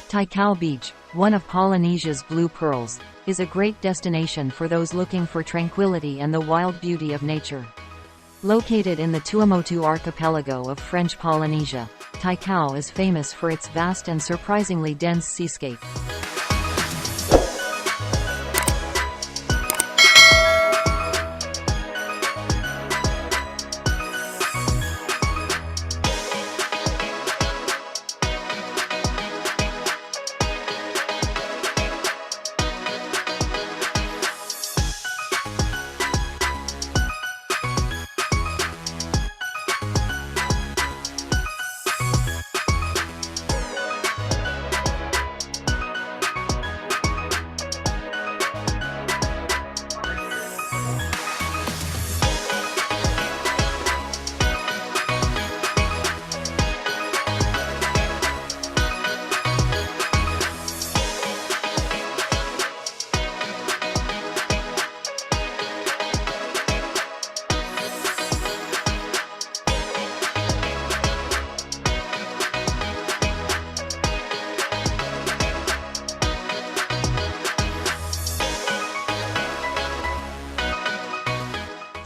Taikau Beach, one of Polynesia's blue pearls, is a great destination for those looking for tranquility and the wild beauty of nature. Located in the Tuamotu archipelago of French Polynesia, Taikau is famous for its vast and surprisingly dense seascape.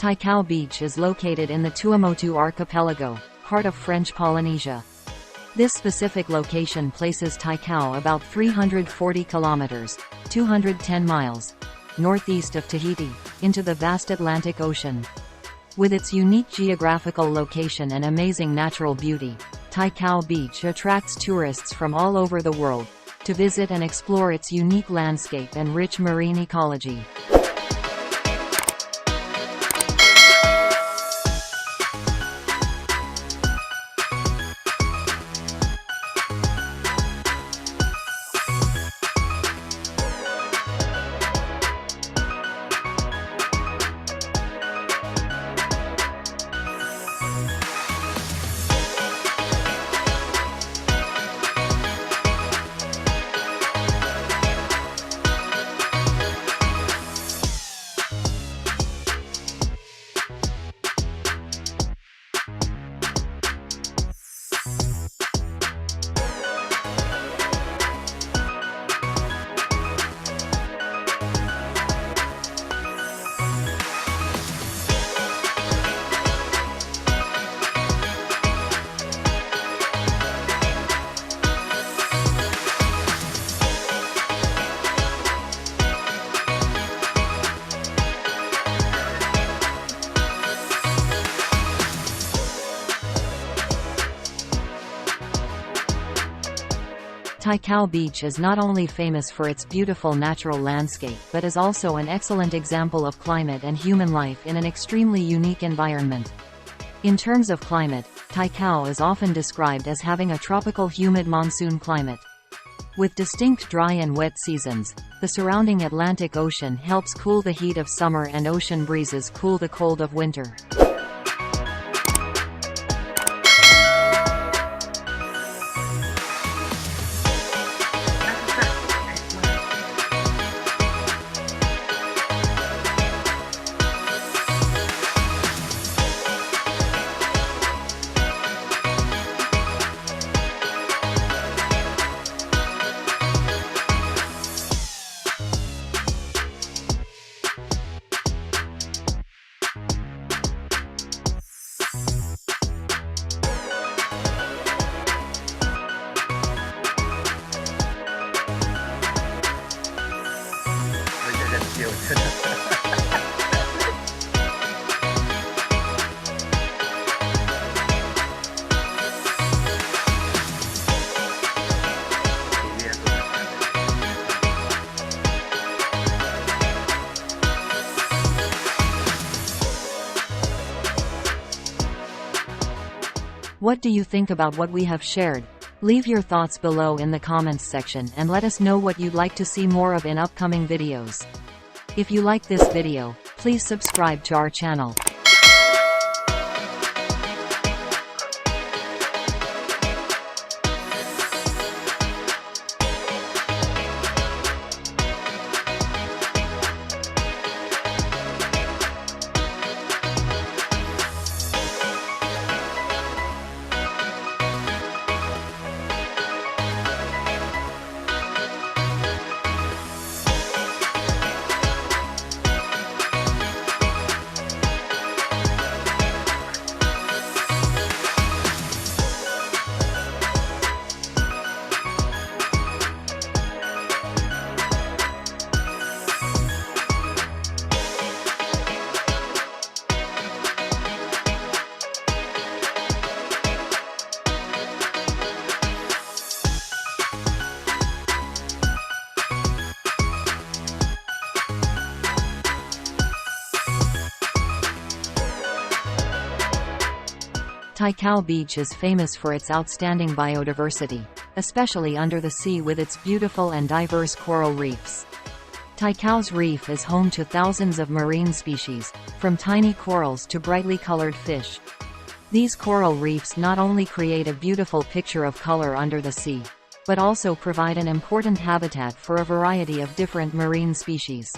Taikau Beach is located in the Tuamotu archipelago, part of French Polynesia. This specific location places Taikau about 340 kilometers, 210 miles, northeast of Tahiti, into the vast Atlantic Ocean. With its unique geographical location and amazing natural beauty, Taikau Beach attracts tourists from all over the world to visit and explore its unique landscape and rich marine ecology. Taikau Beach is not only famous for its beautiful natural landscape but is also an excellent example of climate and human life in an extremely unique environment. In terms of climate, Taikau is often described as having a tropical humid monsoon climate. With distinct dry and wet seasons, the surrounding Atlantic Ocean helps cool the heat of summer and ocean breezes cool the cold of winter. What do you think about what we have shared? Leave your thoughts below in the comments section and let us know what you'd like to see more of in upcoming videos. If you like this video, please subscribe to our channel. Taikau Beach is famous for its outstanding biodiversity, especially under the sea with its beautiful and diverse coral reefs. Taikau's reef is home to thousands of marine species, from tiny corals to brightly colored fish. These coral reefs not only create a beautiful picture of color under the sea, but also provide an important habitat for a variety of different marine species.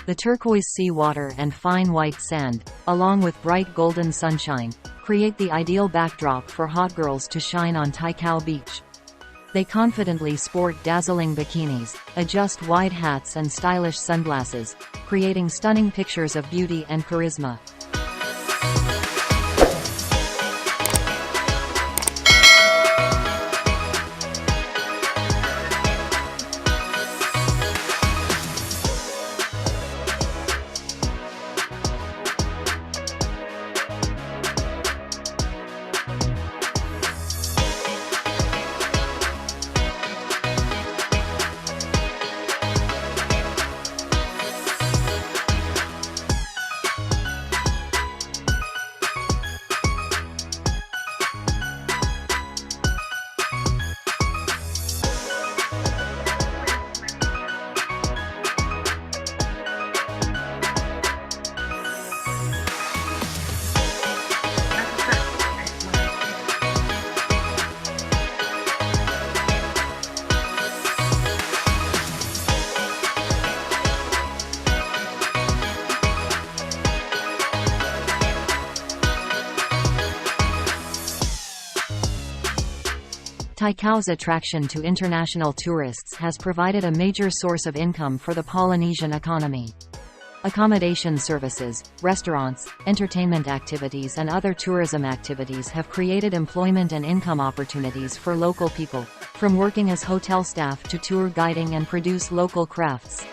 The turquoise sea water and fine white sand, along with bright golden sunshine, create the ideal backdrop for hot girls to shine on Taikau Beach. They confidently sport dazzling bikinis, adjust wide hats and stylish sunglasses, creating stunning pictures of beauty and charisma. Taikau's attraction to international tourists has provided a major source of income for the Polynesian economy. Accommodation services, restaurants, entertainment activities and other tourism activities have created employment and income opportunities for local people, from working as hotel staff to tour guiding and produce local crafts.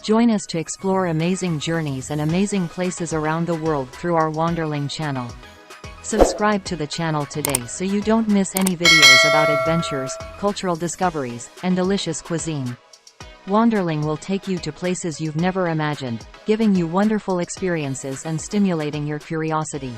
Join us to explore amazing journeys and amazing places around the world through our Wanderling channel. Subscribe to the channel today so you don't miss any videos about adventures, cultural discoveries, and delicious cuisine. Wanderling will take you to places you've never imagined, giving you wonderful experiences and stimulating your curiosity.